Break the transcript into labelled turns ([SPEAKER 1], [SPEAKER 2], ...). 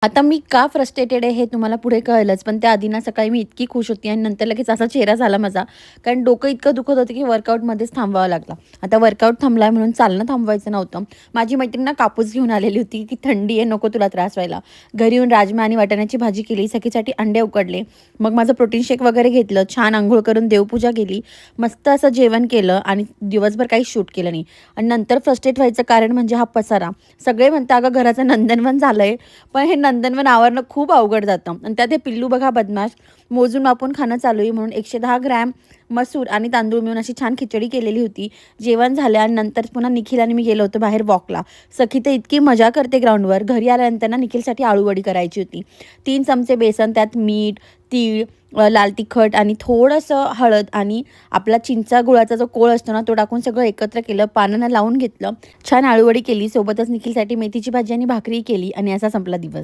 [SPEAKER 1] आता मी का फ्रस्ट्रेटेड आहे हे तुम्हाला पुढे कळलंच. पण त्याआधी ना सकाळी मी इतकी खुश होती आणि नंतर लगेच असा चेहरा झाला माझा. कारण डोकं इतकं दुखत होतं की वर्कआउटमध्येच थांबवावं लागला. आता वर्कआउट थांबलाय म्हणून चालणं थांबवायचं नव्हतं. माझी मैत्रीण ना कापूस घेऊन आलेली होती की थंडी आहे, नको तुला त्रास व्हायला. घरी येऊन राजमा आणि वाटाण्याची भाजी केली, सखीसाठी अंडे उकडले. मग माझं प्रोटीन शेक वगैरे घेतलं, छान अंघोळ करून देवपूजा केली, मस्त असं जेवण केलं आणि दिवसभर काही शूट केलं नाही. आणि नंतर फ्रस्ट्रेट व्हायचं कारण म्हणजे हा पसारा. सगळे म्हणतात अगं घराचं नंदनवन झालंय, पण हे नंदनवन आवरणं खूप अवघड जातं आणि त्यात हे पिल्लू बघा बदमाश, मोजून मापून खाणं चालू आहे म्हणून 110 ग्रॅम मसूर आणि तांदूळ मिळून अशी छान खिचडी केलेली होती. जेवण झालं आणि नंतर पुन्हा निखिल आणि मी गेलो होतो बाहेर वॉकला. सखी तर इतकी मजा करते ग्राउंडवर. घरी आल्यानंतर ना निखिलसाठी आळूवडी करायची होती. 3 चमचे बेसन, त्यात मीठ, तीळ, लाल तिखट आणि थोडंसं हळद आणि आपला चिंचा गुळाचा जो कोळ असतो ना तो टाकून सगळं एकत्र केलं, पानानं लावून घेतलं, छान आळूवडी केली. सोबतच निखिलसाठी मेथीची भाजी आणि भाकरी केली आणि असा संपला दिवस.